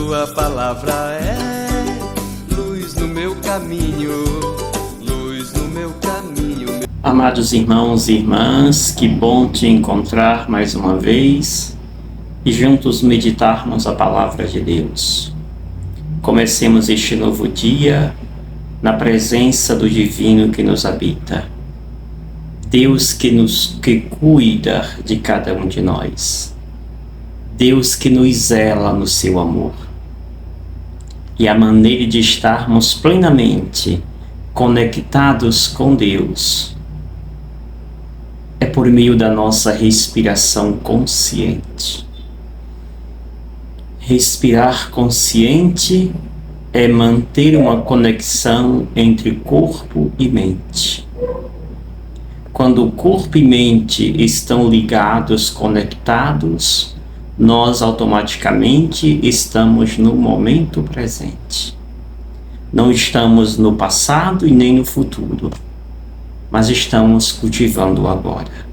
tua palavra é luz no meu caminho, luz no meu caminho. Amados irmãos e irmãs, que bom te encontrar mais uma vez e juntos meditarmos a palavra de Deus. Comecemos este novo dia na presença do Divino que nos habita. Deus que cuida de cada um de nós. Deus que nos zela no seu amor. E a maneira de estarmos plenamente conectados com Deus é por meio da nossa respiração consciente. Respirar consciente é manter uma conexão entre corpo e mente. Quando o corpo e mente estão ligados, conectados, nós automaticamente estamos no momento presente. Não estamos no passado e nem no futuro, mas estamos cultivando o agora.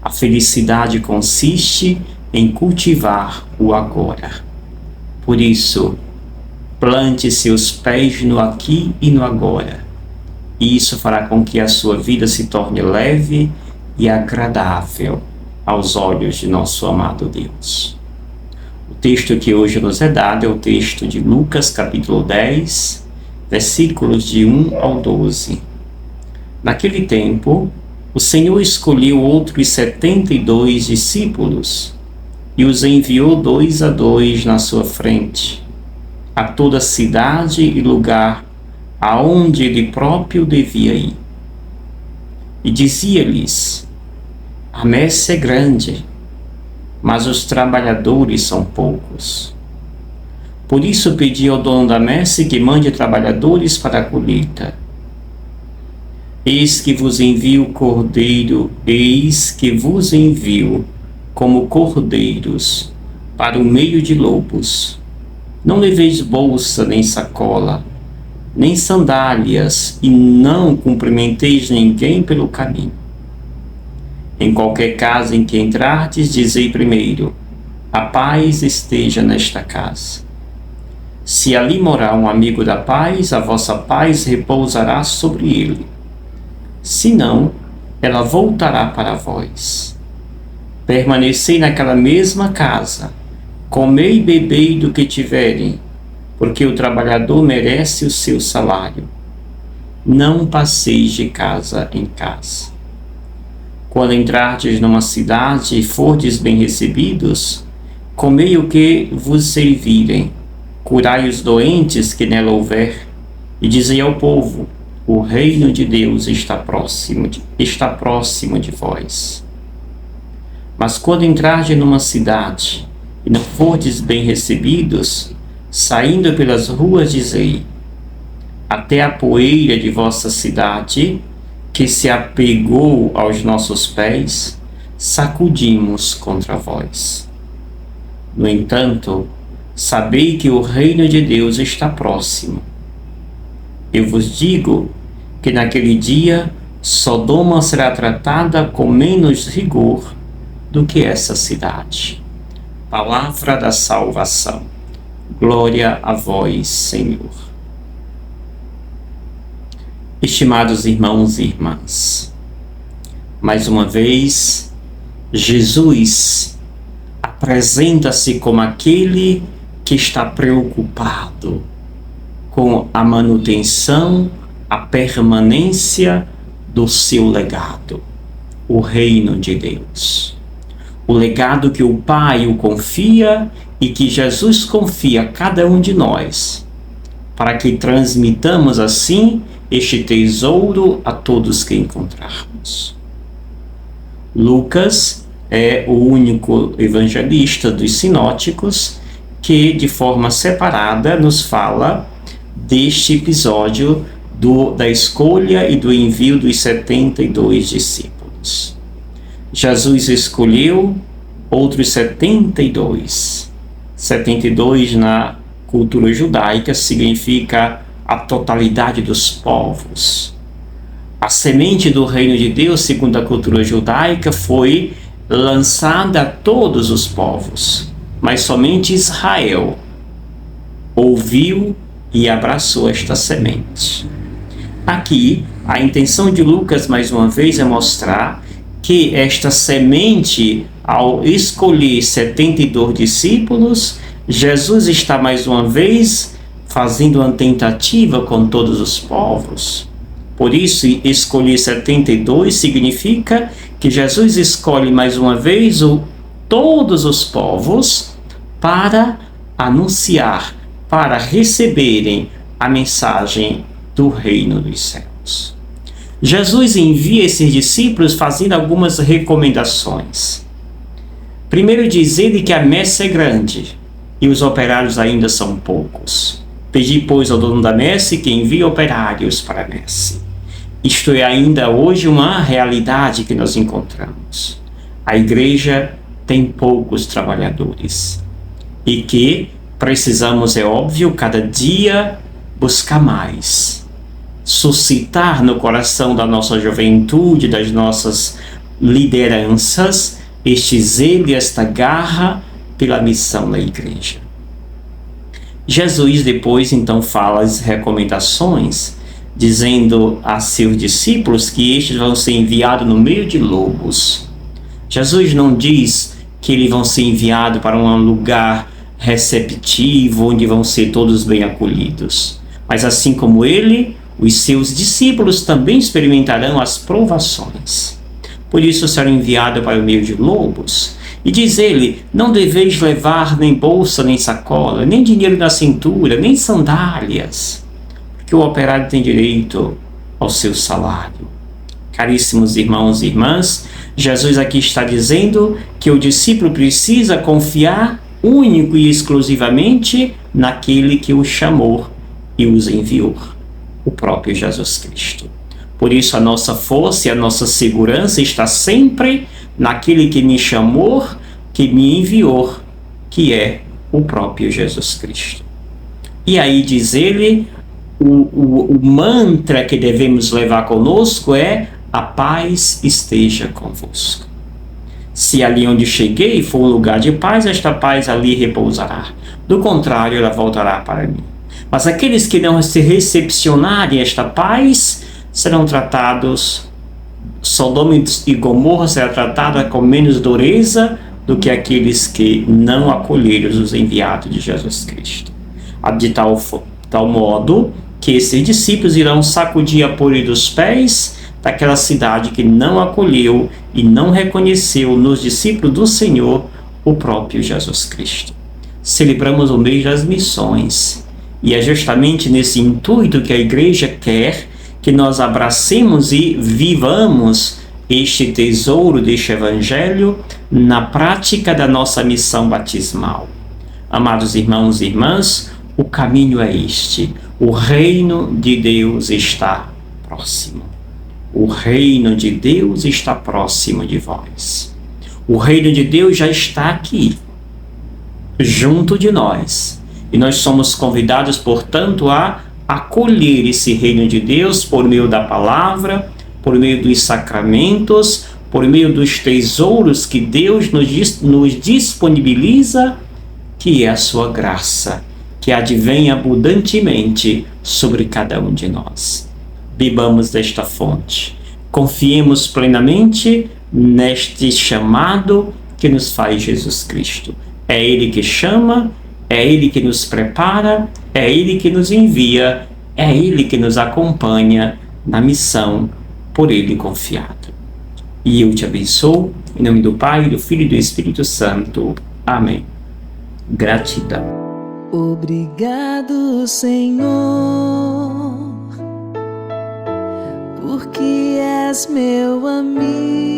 A felicidade consiste em cultivar o agora. Por isso, plante seus pés no aqui e no agora. E isso fará com que a sua vida se torne leve e agradável aos olhos de nosso amado Deus. O texto que hoje nos é dado é o texto de Lucas, capítulo 10, versículos de 1 ao 12. Naquele tempo, o Senhor escolheu outros 72 discípulos e os enviou 2 a 2 na sua frente, a toda cidade e lugar aonde ele próprio devia ir. E dizia-lhes: a messe é grande, mas os trabalhadores são poucos. Por isso pedi ao dono da messe que mande trabalhadores para a colheita. Eis que vos envio como cordeiros para o meio de lobos. Não leveis bolsa nem sacola, nem sandálias, e não cumprimenteis ninguém pelo caminho. Em qualquer casa em que entrardes, dizei primeiro: a paz esteja nesta casa. Se ali morar um amigo da paz, a vossa paz repousará sobre ele. Se não, ela voltará para vós. Permanecei naquela mesma casa, comei e bebei do que tiverem, porque o trabalhador merece o seu salário. Não passeis de casa em casa. Quando entrardes numa cidade e fordes bem recebidos, comei o que vos servirem, curai os doentes que nela houver, e dizei ao povo: o reino de Deus está próximo de vós. Mas quando entrardes numa cidade e não fordes bem recebidos, saindo pelas ruas, dizei: até a poeira de vossa cidade, que se apegou aos nossos pés, sacudimos contra vós. No entanto, sabei que o reino de Deus está próximo. Eu vos digo que naquele dia Sodoma será tratada com menos rigor do que essa cidade. Palavra da salvação. Glória a vós, Senhor. Estimados irmãos e irmãs, mais uma vez, Jesus apresenta-se como aquele que está preocupado com a manutenção, a permanência do seu legado, o reino de Deus. O legado que o Pai o confia e que Jesus confia a cada um de nós, para que transmitamos assim este tesouro a todos que encontrarmos. Lucas é o único evangelista dos sinóticos que, de forma separada, nos fala deste episódio da escolha e do envio dos 72 discípulos. Jesus escolheu outros 72. 72 na cultura judaica significa a totalidade dos povos. A semente do reino de Deus, segundo a cultura judaica, foi lançada a todos os povos, mas somente Israel ouviu e abraçou esta semente. Aqui, a intenção de Lucas, mais uma vez, é mostrar que esta semente, ao escolher 72 discípulos, Jesus está mais uma vez fazendo uma tentativa com todos os povos. Por isso, escolher 72 significa que Jesus escolhe mais uma vez todos os povos para anunciar, para receberem a mensagem do reino dos céus. Jesus envia esses discípulos fazendo algumas recomendações. Primeiro, diz ele que a messe é grande e os operários ainda são poucos. Pedi, pois, ao dono da messe que envie operários para a messe. Isto é ainda hoje uma realidade que nós encontramos. A igreja tem poucos trabalhadores e que precisamos, é óbvio, cada dia buscar mais. Suscitar no coração da nossa juventude, das nossas lideranças, este zelo e esta garra pela missão da igreja. Jesus depois então fala as recomendações, dizendo a seus discípulos que estes vão ser enviados no meio de lobos. Jesus não diz que eles vão ser enviados para um lugar receptivo, onde vão ser todos bem acolhidos. Mas assim como ele, os seus discípulos também experimentarão as provações. Por isso serão enviados para o meio de lobos. E diz ele, não deveis levar nem bolsa, nem sacola, nem dinheiro na cintura, nem sandálias, porque o operário tem direito ao seu salário. Caríssimos irmãos e irmãs, Jesus aqui está dizendo que o discípulo precisa confiar único e exclusivamente naquele que o chamou e os enviou, o próprio Jesus Cristo. Por isso a nossa força e a nossa segurança está sempre naquele que me chamou, que me enviou, que é o próprio Jesus Cristo. E aí diz ele, o mantra que devemos levar conosco é: a paz esteja convosco. Se ali onde cheguei for um lugar de paz, esta paz ali repousará. Do contrário, ela voltará para mim. Mas aqueles que não se recepcionarem esta paz serão tratados, Sodoma e Gomorra será tratada com menos dureza do que aqueles que não acolheram os enviados de Jesus Cristo. De tal modo que esses discípulos irão sacudir a poeira dos pés daquela cidade que não acolheu e não reconheceu nos discípulos do Senhor o próprio Jesus Cristo. Celebramos o mês das missões e é justamente nesse intuito que a igreja quer que nós abracemos e vivamos este tesouro deste evangelho na prática da nossa missão batismal. Amados irmãos e irmãs, o caminho é este: o reino de Deus está próximo. O reino de Deus está próximo de vós. O reino de Deus já está aqui, junto de nós. E nós somos convidados, portanto, a acolher esse reino de Deus por meio da palavra, por meio dos sacramentos, por meio dos tesouros que Deus nos disponibiliza, que é a sua graça, que advém abundantemente sobre cada um de nós. Bebamos desta fonte. Confiemos plenamente neste chamado que nos faz Jesus Cristo. É Ele que chama, é Ele que nos prepara, é Ele que nos envia, é Ele que nos acompanha na missão por Ele confiado. E eu te abençoo, em nome do Pai, do Filho e do Espírito Santo. Amém. Gratidão. Obrigado, Senhor, porque és meu amigo.